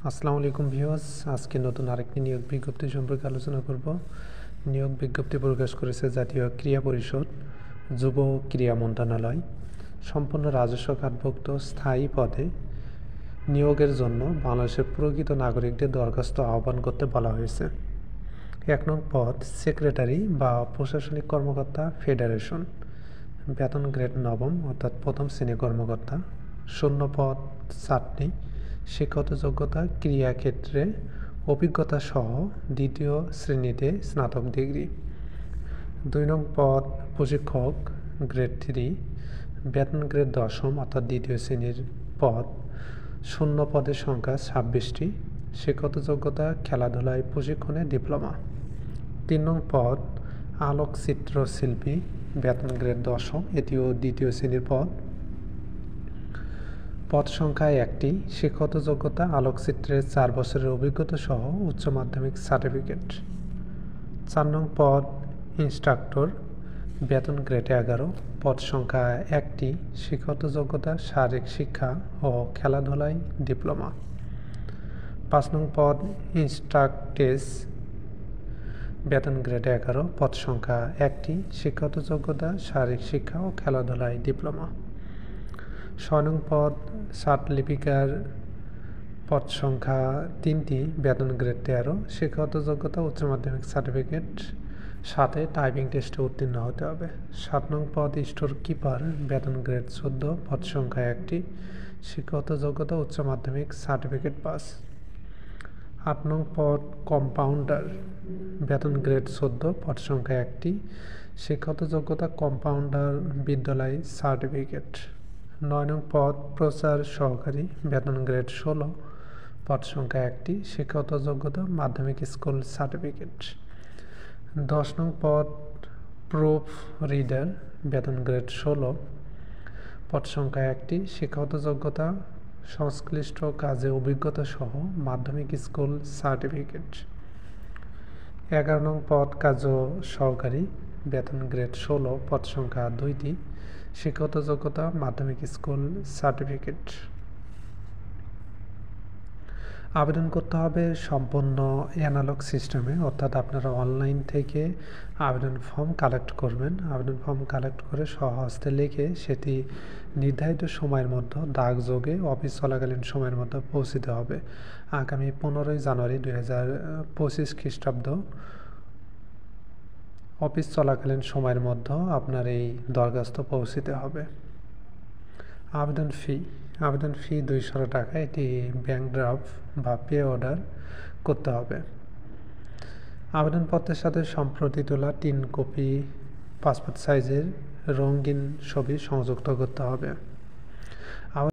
আসসালামু আলাইকুম ভিউয়ার্স, আজকে নতুন আরেকটি নিয়োগ বিজ্ঞপ্তি সম্পর্কে আলোচনা করব। নিয়োগ বিজ্ঞপ্তি প্রকাশ করেছে জাতীয় ক্রীড়া পরিষদ, যুব ক্রীড়া মন্ত্রণালয়। সম্পূর্ণ রাজস্ব খাতভুক্ত স্থায়ী পদে নিয়োগের জন্য বাংলাদেশের প্রকৃত নাগরিকদের দরখাস্ত আহ্বান করতে বলা হয়েছে। 1 নং পদ সেক্রেটারি বা প্রশাসনিক কর্মকর্তা ফেডারেশন, বেতন গ্রেড নবম অর্থাৎ প্রথম শ্রেণী কর্মকর্তা। শূন্য পদ 4টি, শিক্ষাগত যোগ্যতা ক্রীড়াক্ষেত্রে অভিজ্ঞতা সহ দ্বিতীয় শ্রেণীতে স্নাতক ডিগ্রি। 2 নং পদ প্রশিক্ষক গ্রেড 3, বেতন গ্রেড দশম অর্থাৎ দ্বিতীয় শ্রেণীর পদ। শূন্য পদের সংখ্যা 26টি, শিক্ষাগত যোগ্যতা খেলাধুলায় প্রশিক্ষণে ডিপ্লোমা। 3 নং পদ আলোকচিত্র শিল্পী, বেতন গ্রেড দশম, এটিও দ্বিতীয় শ্রেণীর পদ। পদ সংখ্যা 1টি, শিক্ষাগত যোগ্যতা আলোকচিত্রের 4 বছরের অভিজ্ঞতা সহ উচ্চ মাধ্যমিক সার্টিফিকেট। 4 নং পদ ইনস্ট্রাক্টর, বেতন গ্রেড 11, পদ সংখ্যা 1টি, শিক্ষাগত যোগ্যতা শারীরিক শিক্ষা ও খেলাধুলায় ডিপ্লোমা। 5 নং পদ ইনস্ট্রাক্টেস, বেতন গ্রেড 11, পদ সংখ্যা 1টি, শিক্ষাগত যোগ্যতা শারীরিক শিক্ষা ও খেলাধুলায় ডিপ্লোমা। 6 নং পদ সার্টলিপিকার, পদ সংখ্যা 3টি, বেতন গ্রেড 13, শিক্ষাগত যোগ্যতা উচ্চ মাধ্যমিক সার্টিফিকেট, সাথে টাইপিং টেস্টে উত্তীর্ণ হতে হবে। 7 নং পদ স্টোর কিপার, বেতন গ্রেড 14, পদ সংখ্যা 1টি, শিক্ষাগত যোগ্যতা উচ্চ মাধ্যমিক সার্টিফিকেট পাস। 8 নং পদ কম্পাউন্ডার, বেতন গ্রেড 14, পদ সংখ্যা 1টি, শিক্ষাগত যোগ্যতা কম্পাউন্ডার বিদ্যালয় সার্টিফিকেট। 9 নং পদ প্রচার সহকারী, বেতন গ্রেড 16, পদ সংখ্যা 1টি, শিক্ষাগত যোগ্যতা মাধ্যমিক স্কুল সার্টিফিকেট। 10 নং পদ প্রুফ রিডার, বেতন গ্রেড 16, পদ সংখ্যা 1টি, শিক্ষাগত যোগ্যতা সংশ্লিষ্ট কাজে অভিজ্ঞতা সহ মাধ্যমিক স্কুল সার্টিফিকেট। 11 নং পদ কার্য সহকারী, বেতন গ্রেড 16, পদ সংখ্যা 2টি, শিক্ষাগত যোগ্যতা মাধ্যমিক স্কুল সার্টিফিকেট। আবেদন করতে হবে সম্পূর্ণ অ্যানালগ সিস্টেমে, অর্থাৎ আপনারা অনলাইন থেকে আবেদন ফর্ম কালেক্ট করবেন। আবেদন ফর্ম কালেক্ট করে স্বহস্তে লিখে সেটি নির্ধারিত সময়ের মধ্যে ডাকযোগে অফিস চলাকালীন সময়ের মধ্যে পৌঁছতে হবে। আগামী 15ই জানুয়ারি 2025 খ্রিস্টাব্দ অফিস চলাকালীন সময়ের মধ্যে আপনার এই দরখাস্ত পৌঁছতে হবে। আবেদন ফি 200 টাকা, এটি ব্যাংক ড্রাফট বা পে অর্ডার করতে হবে। আবেদনপত্রের সাথে সম্প্রতি তোলা 3 কপি পাসপোর্ট সাইজের রঙিন ছবি সংযুক্ত করতে হবে।